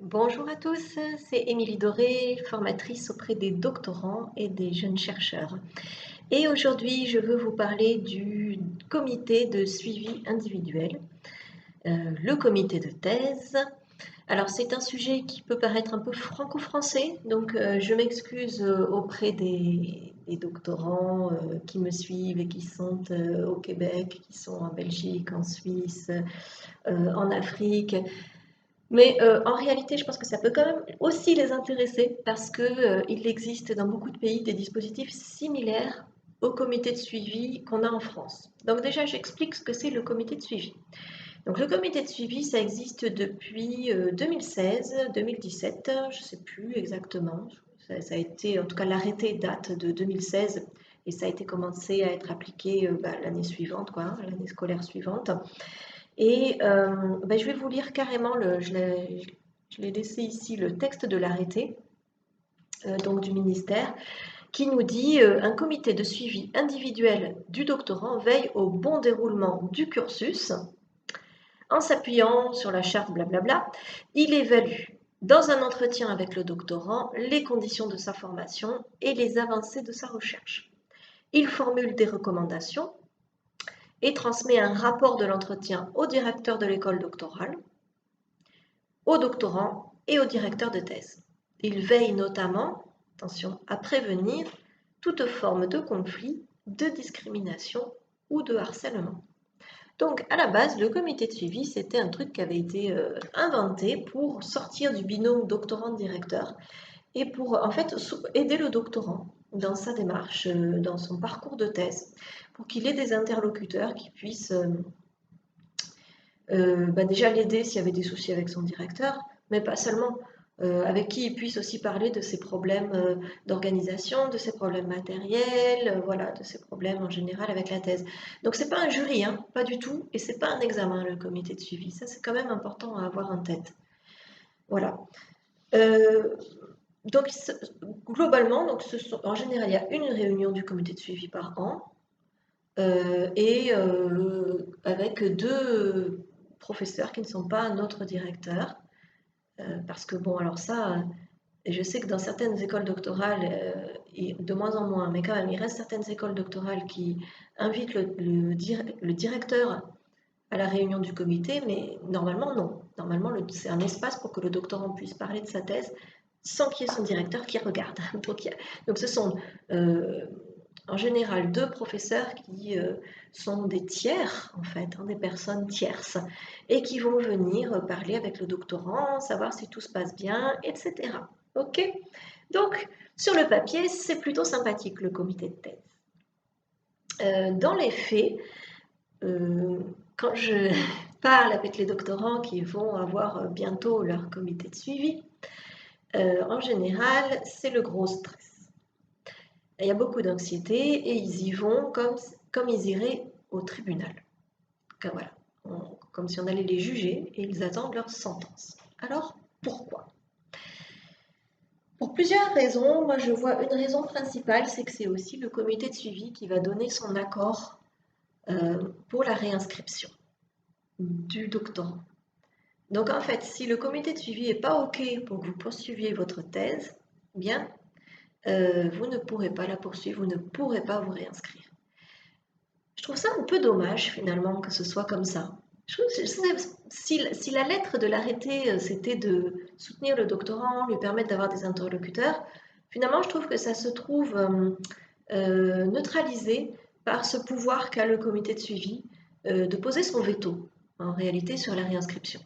Bonjour à tous, c'est Émilie Doré, formatrice auprès des doctorants et des jeunes chercheurs. Et aujourd'hui, je veux vous parler du comité de suivi individuel, le comité de thèse. Alors, c'est un sujet qui peut paraître un peu franco-français, donc je m'excuse auprès des doctorants qui me suivent et qui sont au Québec, qui sont en Belgique, en Suisse, en Afrique. Mais en réalité, je pense que ça peut quand même aussi les intéresser parce que, il existe dans beaucoup de pays des dispositifs similaires au comité de suivi qu'on a en France. Donc déjà, j'explique ce que c'est le comité de suivi. Donc le comité de suivi, ça existe depuis 2016, 2017, je ne sais plus exactement. Ça a été, en tout cas, l'arrêté date de 2016 et ça a été commencé à être appliqué l'année suivante, quoi, hein, l'année scolaire suivante. Et je vais vous lire carrément, je l'ai laissé ici, le texte de l'arrêté donc du ministère, qui nous dit un comité de suivi individuel du doctorant veille au bon déroulement du cursus en s'appuyant sur la charte blablabla. Il évalue dans un entretien avec le doctorant les conditions de sa formation et les avancées de sa recherche. Il formule des recommandations et transmet un rapport de l'entretien au directeur de l'école doctorale, au doctorant et au directeur de thèse. Il veille notamment, attention, à prévenir toute forme de conflit, de discrimination ou de harcèlement. Donc, à la base, le comité de suivi, c'était un truc qui avait été inventé pour sortir du binôme doctorant-directeur et pour, en fait, aider le doctorant dans sa démarche, dans son parcours de thèse, pour qu'il ait des interlocuteurs qui puissent déjà l'aider s'il y avait des soucis avec son directeur, mais pas seulement, avec qui il puisse aussi parler de ses problèmes d'organisation, de ses problèmes matériels, voilà, de ses problèmes en général avec la thèse. Donc c'est pas un jury, hein, pas du tout, et c'est pas un examen le comité de suivi. Ça c'est quand même important à avoir en tête. Voilà. Euh, donc globalement, en général, il y a une réunion du comité de suivi par an avec deux professeurs qui ne sont pas notre directeur. Parce que bon, alors ça, je sais que dans certaines écoles doctorales, et de moins en moins, mais quand même, il reste certaines écoles doctorales qui invitent le directeur à la réunion du comité, mais normalement, non. Normalement, c'est un espace pour que le doctorant puisse parler de sa thèse sans qu'il y ait son directeur qui regarde. Donc ce sont en général deux professeurs qui sont des tiers, en fait, hein, des personnes tierces, et qui vont venir parler avec le doctorant, savoir si tout se passe bien, etc. Ok? Donc, sur le papier, c'est plutôt sympathique le comité de thèse. Dans les faits, quand je parle avec les doctorants qui vont avoir bientôt leur comité de suivi, en général, c'est le gros stress. Il y a beaucoup d'anxiété et ils y vont comme ils iraient au tribunal. Voilà, comme si on allait les juger et ils attendent leur sentence. Alors, pourquoi? Pour plusieurs raisons. Moi, je vois une raison principale, c'est que c'est aussi le comité de suivi qui va donner son accord pour la réinscription du doctorant. Donc en fait, si le comité de suivi n'est pas OK pour que vous poursuiviez votre thèse, bien, vous ne pourrez pas la poursuivre, vous ne pourrez pas vous réinscrire. Je trouve ça un peu dommage finalement que ce soit comme ça. Je trouve que si la lettre de l'arrêté c'était de soutenir le doctorant, lui permettre d'avoir des interlocuteurs, finalement je trouve que ça se trouve neutralisé par ce pouvoir qu'a le comité de suivi de poser son veto en réalité sur la réinscription.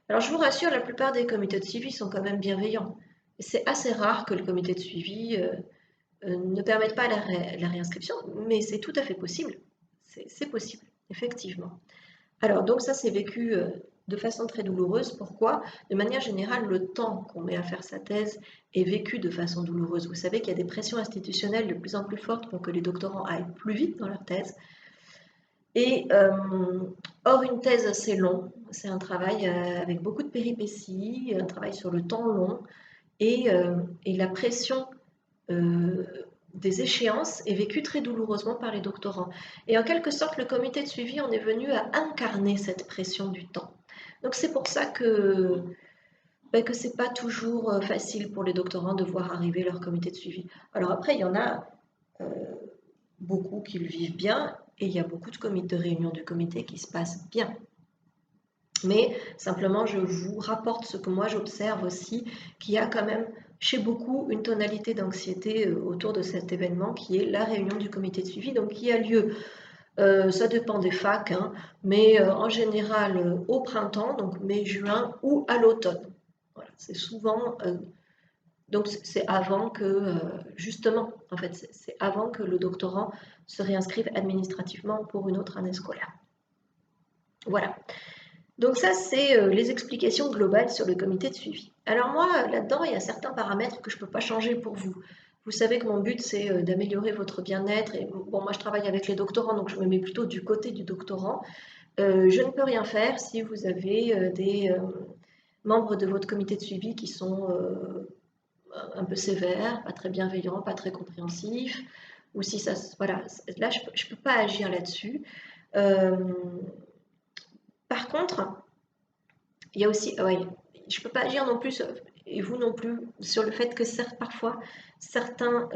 Alors je vous rassure, la plupart des comités de suivi sont quand même bienveillants. C'est assez rare que le comité de suivi ne permette pas la réinscription, mais c'est tout à fait possible. C'est possible, effectivement. Alors donc ça c'est vécu de façon très douloureuse. Pourquoi? De manière générale, le temps qu'on met à faire sa thèse est vécu de façon douloureuse. Vous savez qu'il y a des pressions institutionnelles de plus en plus fortes pour que les doctorants aillent plus vite dans leur thèse. Et or, une thèse, c'est long, c'est un travail avec beaucoup de péripéties, un travail sur le temps long, et la pression des échéances est vécue très douloureusement par les doctorants. Et en quelque sorte, le comité de suivi, on est venu à incarner cette pression du temps. Donc c'est pour ça que ben, que c'est pas toujours facile pour les doctorants de voir arriver leur comité de suivi. Alors après, il y en a euh, beaucoup qui le vivent bien et il y a beaucoup de réunions du comité qui se passent bien. Mais simplement, je vous rapporte ce que moi j'observe aussi, qu'il y a quand même chez beaucoup une tonalité d'anxiété autour de cet événement qui est la réunion du comité de suivi, donc qui a lieu, ça dépend des facs, hein, mais en général au printemps, donc mai-juin, ou à l'automne. Voilà, c'est souvent, donc c'est avant que, justement, en fait, c'est avant que le doctorant se réinscrive administrativement pour une autre année scolaire. Voilà. Donc ça, c'est les explications globales sur le comité de suivi. Alors moi, là-dedans, il y a certains paramètres que je ne peux pas changer pour vous. Vous savez que mon but, c'est d'améliorer votre bien-être. Et bon, moi, je travaille avec les doctorants, donc je me mets plutôt du côté du doctorant. Je ne peux rien faire si vous avez des membres de votre comité de suivi qui sont un peu sévères, pas très bienveillants, pas très compréhensifs, ou si ça, voilà, là, je ne peux pas agir là-dessus. Euh, Par contre, il y a aussi, ouais, je ne peux pas agir non plus, et vous non plus, sur le fait que parfois, certains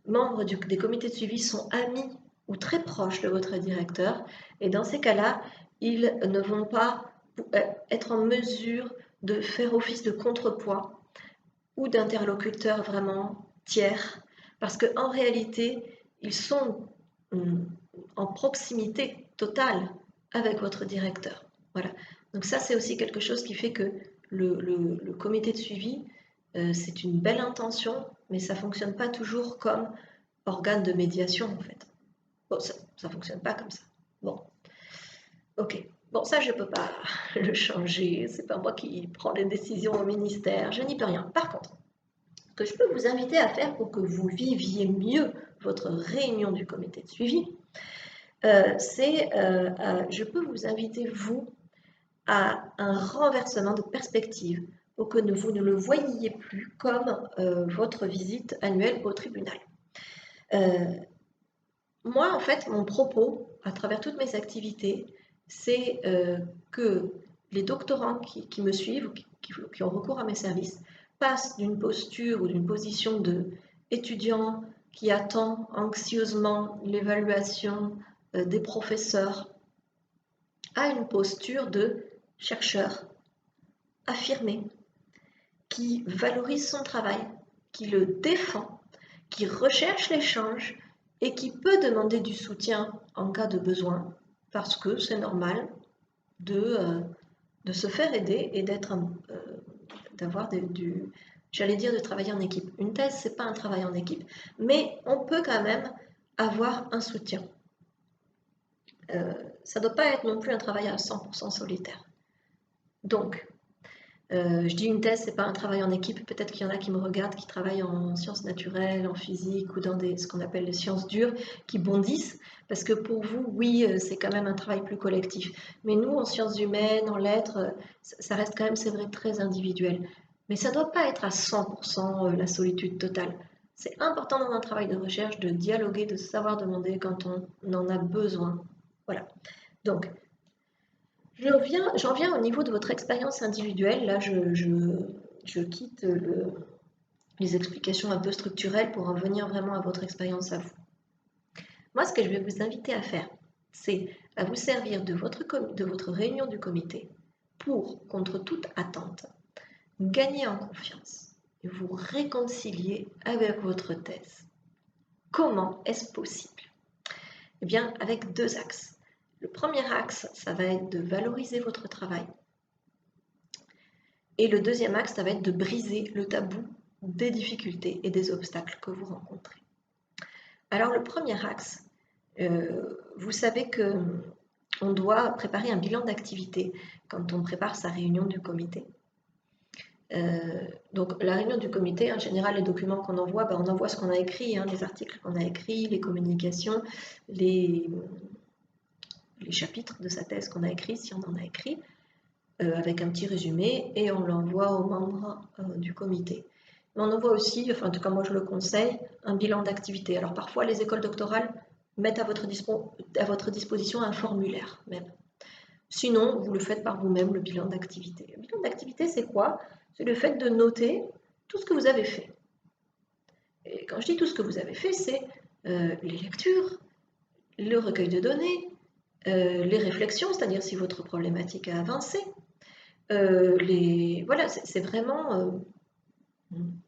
membres des comités de suivi sont amis ou très proches de votre directeur, et dans ces cas-là, ils ne vont pas être en mesure de faire office de contrepoids ou d'interlocuteur vraiment tiers, parce qu'en réalité, ils sont en proximité totale avec votre directeur. Voilà. Donc ça, c'est aussi quelque chose qui fait que le comité de suivi, c'est une belle intention, mais ça ne fonctionne pas toujours comme organe de médiation, en fait. Bon, ça ne fonctionne pas comme ça. Bon, ok. Bon, ça, je ne peux pas le changer. C'est pas moi qui prends les décisions au ministère. Je n'y peux rien. Par contre, ce que je peux vous inviter à faire pour que vous viviez mieux votre réunion du comité de suivi, je peux vous inviter, vous, à un renversement de perspective pour que vous ne le voyiez plus comme votre visite annuelle au tribunal. Moi, en fait, mon propos, à travers toutes mes activités, c'est que les doctorants qui me suivent ou qui ont recours à mes services passent d'une posture ou d'une position d'étudiant qui attend anxieusement l'évaluation des professeurs à une posture de chercheur affirmé, qui valorise son travail, qui le défend, qui recherche l'échange et qui peut demander du soutien en cas de besoin, parce que c'est normal de se faire aider et d'avoir j'allais dire de travailler en équipe. Une thèse, c'est pas un travail en équipe, mais on peut quand même avoir un soutien. Ça ne doit pas être non plus un travail à 100% solitaire. Donc, je dis une thèse, c'est pas un travail en équipe. Peut-être qu'il y en a qui me regardent, qui travaillent en sciences naturelles, en physique ou dans ce qu'on appelle les sciences dures, qui bondissent, parce que pour vous, oui, c'est quand même un travail plus collectif. Mais nous, en sciences humaines, en lettres, ça reste quand même, c'est vrai, très individuel. Mais ça ne doit pas être à 100% la solitude totale. C'est important dans un travail de recherche de dialoguer, de savoir demander quand on en a besoin. Voilà. Donc, j'en viens au niveau de votre expérience individuelle. Là, je quitte les explications un peu structurelles pour en venir vraiment à votre expérience à vous. Moi, ce que je vais vous inviter à faire, c'est à vous servir de votre réunion du comité pour, contre toute attente, gagner en confiance et vous réconcilier avec votre thèse. Comment est-ce possible? Eh bien, avec deux axes. Le premier axe, ça va être de valoriser votre travail. Et le deuxième axe, ça va être de briser le tabou des difficultés et des obstacles que vous rencontrez. Alors, le premier axe, vous savez qu'on doit préparer un bilan d'activité quand on prépare sa réunion du comité. Donc, la réunion du comité, en général, les documents qu'on envoie, on envoie ce qu'on a écrit, hein, les articles qu'on a écrits, les communications, les chapitres de sa thèse qu'on a écrit, si on en a écrit, avec un petit résumé, et on l'envoie aux membres du comité. Mais on envoie aussi, enfin en tout cas moi je le conseille, un bilan d'activité. Alors parfois les écoles doctorales mettent à votre disposition un formulaire même. Sinon, vous le faites par vous-même, le bilan d'activité. Le bilan d'activité, c'est quoi? C'est le fait de noter tout ce que vous avez fait. Et quand je dis tout ce que vous avez fait, c'est les lectures, le recueil de données, les réflexions, c'est-à-dire si votre problématique a avancé. Voilà, c'est vraiment...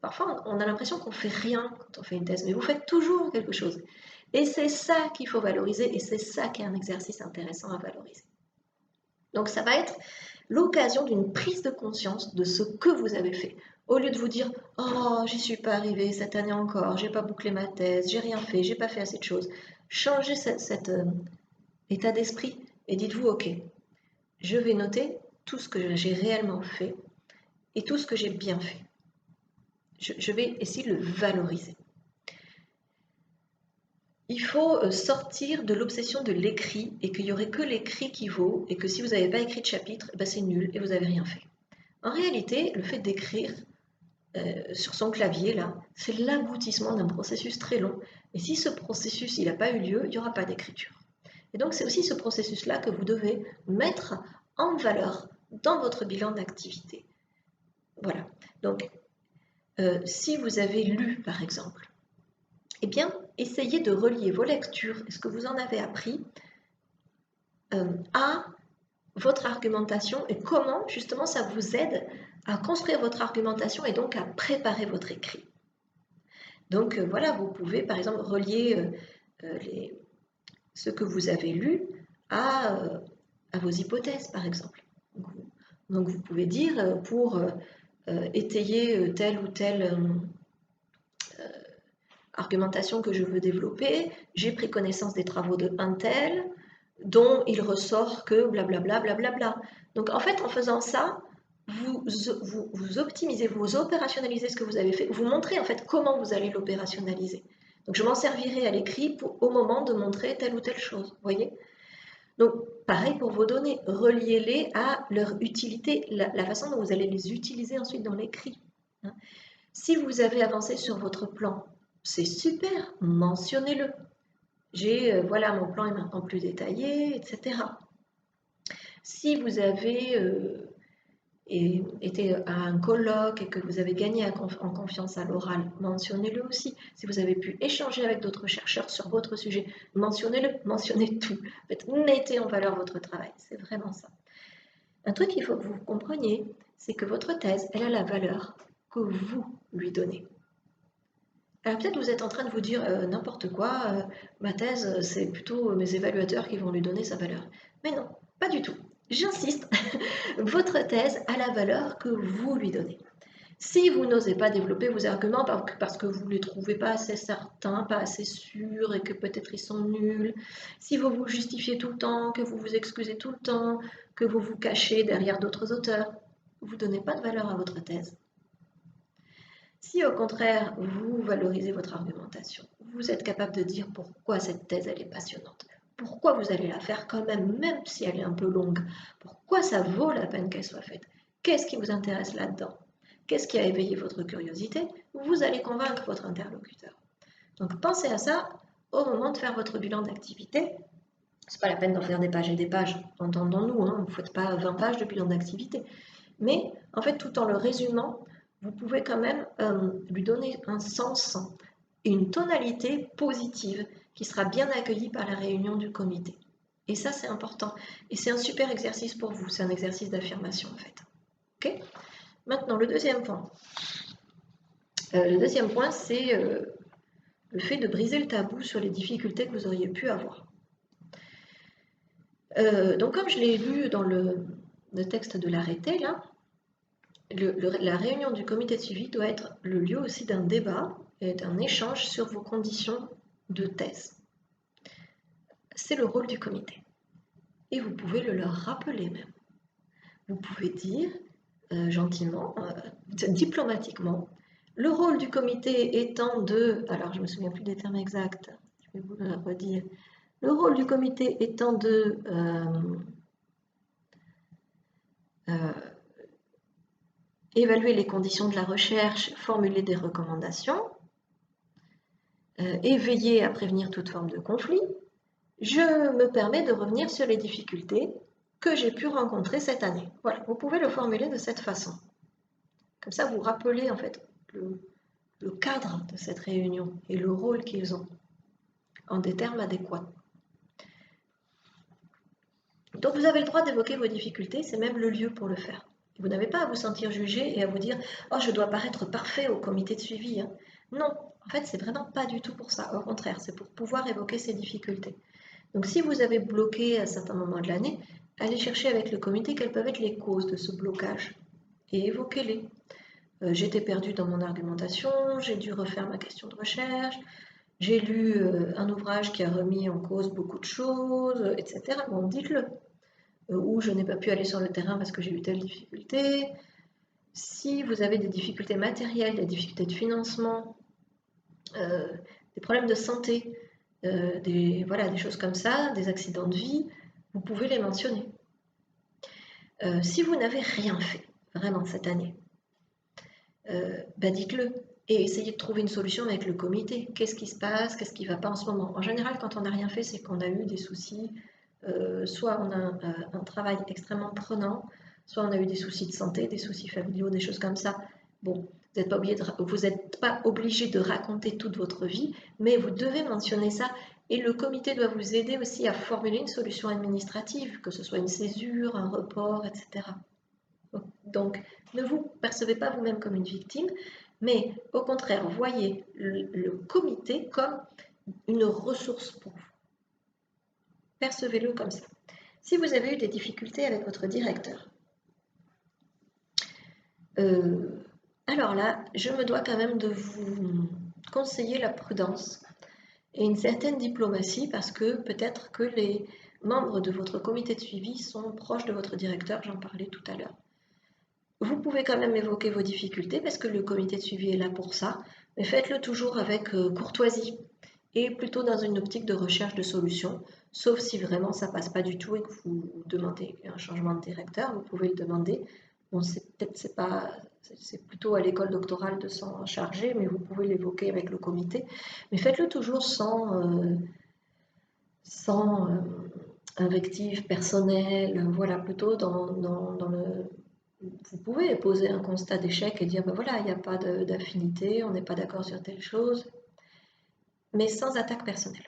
parfois, on a l'impression qu'on ne fait rien quand on fait une thèse, mais vous faites toujours quelque chose. Et c'est ça qu'il faut valoriser, et c'est ça qui est un exercice intéressant à valoriser. Donc ça va être l'occasion d'une prise de conscience de ce que vous avez fait. Au lieu de vous dire « Oh, j'y suis pas arrivé cette année encore, j'ai pas bouclé ma thèse, j'ai rien fait, j'ai pas fait assez de choses », changez cet état d'esprit et dites-vous « Ok, je vais noter tout ce que j'ai réellement fait et tout ce que j'ai bien fait. Je vais essayer de le valoriser. » Il faut sortir de l'obsession de l'écrit et qu'il n'y aurait que l'écrit qui vaut et que si vous n'avez pas écrit de chapitre, ben c'est nul et vous n'avez rien fait. En réalité, le fait d'écrire sur son clavier, là, c'est l'aboutissement d'un processus très long. Et si ce processus n'a pas eu lieu, il n'y aura pas d'écriture. Et donc, c'est aussi ce processus-là que vous devez mettre en valeur dans votre bilan d'activité. Voilà. Donc, si vous avez lu, par exemple, eh bien, essayez de relier vos lectures et ce que vous en avez appris à votre argumentation et comment, justement, ça vous aide à construire votre argumentation et donc à préparer votre écrit. Donc voilà, vous pouvez par exemple relier ce que vous avez lu à vos hypothèses, par exemple. Donc vous pouvez dire, pour étayer telle ou telle argumentation que je veux développer, j'ai pris connaissance des travaux de un tel, dont il ressort que blablabla, blablabla. Donc en fait, en faisant ça, vous optimisez, vous opérationnalisez ce que vous avez fait, vous montrez en fait comment vous allez l'opérationnaliser. Donc je m'en servirai à l'écrit au moment de montrer telle ou telle chose, vous voyez. Donc pareil pour vos données, reliez-les à leur utilité, la façon dont vous allez les utiliser ensuite dans l'écrit. Si vous avez avancé sur votre plan, c'est super, mentionnez-le. Voilà, mon plan est maintenant plus détaillé, etc. Si vous avez été à un colloque et que vous avez gagné en confiance à l'oral, mentionnez-le aussi. Si vous avez pu échanger avec d'autres chercheurs sur votre sujet, mentionnez-le, mentionnez tout. En fait, mettez en valeur votre travail, c'est vraiment ça. Un truc qu'il faut que vous compreniez, c'est que votre thèse, elle a la valeur que vous lui donnez. Alors peut-être vous êtes en train de vous dire n'importe quoi, ma thèse, c'est plutôt mes évaluateurs qui vont lui donner sa valeur. Mais non, pas du tout. J'insiste, votre thèse a la valeur que vous lui donnez. Si vous n'osez pas développer vos arguments parce que vous ne les trouvez pas assez certains, pas assez sûrs et que peut-être ils sont nuls, si vous vous justifiez tout le temps, que vous vous excusez tout le temps, que vous vous cachez derrière d'autres auteurs, vous ne donnez pas de valeur à votre thèse. Si au contraire, vous valorisez votre argumentation, vous êtes capable de dire pourquoi cette thèse elle est passionnante, pourquoi vous allez la faire quand même, même si elle est un peu longue, pourquoi ça vaut la peine qu'elle soit faite, qu'est-ce qui vous intéresse là-dedans, qu'est-ce qui a éveillé votre curiosité, vous allez convaincre votre interlocuteur. Donc pensez à ça au moment de faire votre bilan d'activité. C'est pas la peine d'en faire des pages et des pages, entendons-nous, hein, vous ne faites pas 20 pages de bilan d'activité. Mais en fait, tout en le résumant, vous pouvez quand même lui donner un sens et une tonalité positive qui sera bien accueillie par la réunion du comité. Et ça, c'est important. Et c'est un super exercice pour vous. C'est un exercice d'affirmation, en fait. OK ? Maintenant, le deuxième point. Le deuxième point, c'est le fait de briser le tabou sur les difficultés que vous auriez pu avoir. Donc, comme je l'ai lu dans le texte de l'arrêté, là, la réunion du comité de suivi doit être le lieu aussi d'un débat et d'un échange sur vos conditions de thèse. C'est le rôle du comité. Et vous pouvez le leur rappeler même. Vous pouvez dire gentiment, diplomatiquement, le rôle du comité étant de... Alors, je ne me souviens plus des termes exacts, je vais vous le redire. Le rôle du comité étant de... évaluer les conditions de la recherche, formuler des recommandations, et veiller à prévenir toute forme de conflit, je me permets de revenir sur les difficultés que j'ai pu rencontrer cette année. Voilà, vous pouvez le formuler de cette façon. Comme ça, vous rappelez en fait le cadre de cette réunion et le rôle qu'ils ont en des termes adéquats. Donc vous avez le droit d'évoquer vos difficultés, c'est même le lieu pour le faire. Vous n'avez pas à vous sentir jugé et à vous dire « Oh, je dois paraître parfait au comité de suivi. Hein. » Non, en fait, c'est vraiment pas du tout pour ça. Au contraire, c'est pour pouvoir évoquer ces difficultés. Donc si vous avez bloqué à certains moments de l'année, allez chercher avec le comité quelles peuvent être les causes de ce blocage et évoquez-les. J'étais perdue dans mon argumentation, j'ai dû refaire ma question de recherche, j'ai lu un ouvrage qui a remis en cause beaucoup de choses, etc. Bon, dites-le. Ou je n'ai pas pu aller sur le terrain parce que j'ai eu telle difficulté. Si vous avez des difficultés matérielles, des difficultés de financement, des problèmes de santé, voilà, des choses comme ça, des accidents de vie, vous pouvez les mentionner. Si vous n'avez rien fait, vraiment, cette année, dites-le. Et essayez de trouver une solution avec le comité. Qu'est-ce qui se passe? Qu'est-ce qui ne va pas en ce moment? En général, quand on n'a rien fait, c'est qu'on a eu des soucis. Soit on a un travail extrêmement prenant, soit on a eu des soucis de santé, des soucis familiaux, des choses comme ça. Bon, vous n'êtes pas obligé de raconter toute votre vie, mais vous devez mentionner ça. Et le comité doit vous aider aussi à formuler une solution administrative, que ce soit une césure, un report, etc. Donc, ne vous percevez pas vous-même comme une victime, mais au contraire, voyez le comité comme une ressource pour vous. Percevez-le comme ça. Si vous avez eu des difficultés avec votre directeur, alors là, je me dois quand même de vous conseiller la prudence et une certaine diplomatie parce que peut-être que les membres de votre comité de suivi sont proches de votre directeur, j'en parlais tout à l'heure. Vous pouvez quand même évoquer vos difficultés parce que le comité de suivi est là pour ça, mais faites-le toujours avec courtoisie et plutôt dans une optique de recherche de solutions, sauf si vraiment ça passe pas du tout et que vous demandez un changement de directeur, vous pouvez le demander. Bon, c'est plutôt à l'école doctorale de s'en charger, mais vous pouvez l'évoquer avec le comité. Mais faites-le toujours sans invective personnelle, voilà, plutôt dans le. Vous pouvez poser un constat d'échec et dire, ben voilà, il n'y a pas d'affinité, on n'est pas d'accord sur telle chose, mais sans attaque personnelle.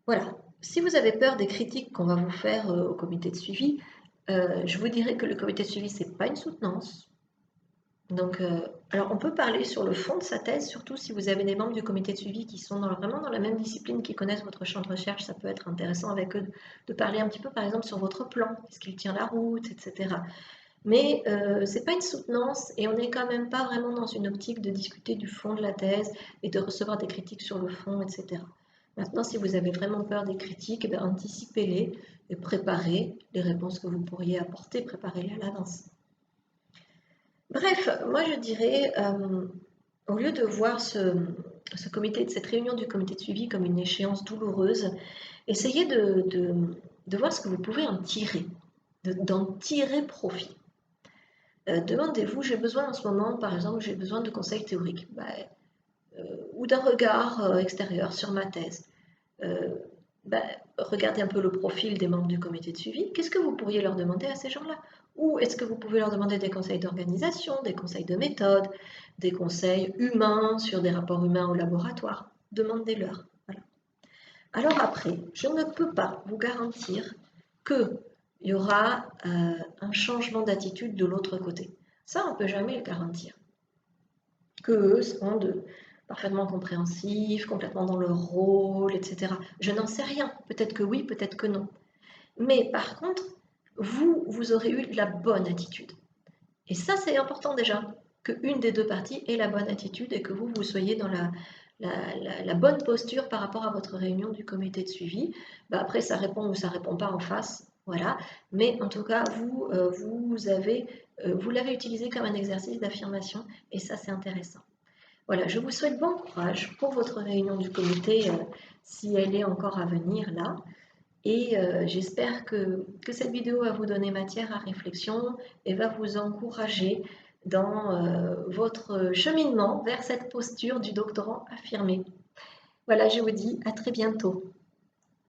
Voilà. Si vous avez peur des critiques qu'on va vous faire au comité de suivi, je vous dirais que le comité de suivi, ce n'est pas une soutenance. Donc, alors on peut parler sur le fond de sa thèse, surtout si vous avez des membres du comité de suivi qui sont vraiment dans la même discipline, qui connaissent votre champ de recherche, ça peut être intéressant avec eux de parler un petit peu, par exemple, sur votre plan, est-ce qu'il tient la route, etc. Mais ce n'est pas une soutenance et on n'est quand même pas vraiment dans une optique de discuter du fond de la thèse et de recevoir des critiques sur le fond, etc. Maintenant, si vous avez vraiment peur des critiques, anticipez-les et préparez les réponses que vous pourriez apporter, préparez-les à l'avance. Bref, moi je dirais, au lieu de voir ce comité, cette réunion du comité de suivi comme une échéance douloureuse, essayez de voir ce que vous pouvez en tirer, d'en tirer profit. Demandez-vous, j'ai besoin en ce moment, par exemple, j'ai besoin de conseils théoriques ou d'un regard extérieur sur ma thèse. Regardez un peu le profil des membres du comité de suivi. Qu'est-ce que vous pourriez leur demander à ces gens-là? Ou est-ce que vous pouvez leur demander des conseils d'organisation, des conseils de méthode, des conseils humains sur des rapports humains au laboratoire? Demandez-leur. Voilà. Alors après, je ne peux pas vous garantir qu'il y aura un changement d'attitude de l'autre côté. Ça, on ne peut jamais le garantir. Qu'eux seront parfaitement compréhensifs, complètement dans leur rôle, etc. Je n'en sais rien. Peut-être que oui, peut-être que non. Mais par contre, vous aurez eu la bonne attitude. Et ça, c'est important déjà, qu'une des deux parties ait la bonne attitude et que vous soyez dans la bonne posture par rapport à votre réunion du comité de suivi. Après, ça répond ou ça ne répond pas en face, voilà. Mais en tout cas, vous l'avez utilisé comme un exercice d'affirmation et ça, c'est intéressant. Voilà, je vous souhaite bon courage pour votre réunion du comité, si elle est encore à venir là. Et j'espère que cette vidéo va vous donner matière à réflexion et va vous encourager dans votre cheminement vers cette posture du doctorant affirmé. Voilà, je vous dis à très bientôt.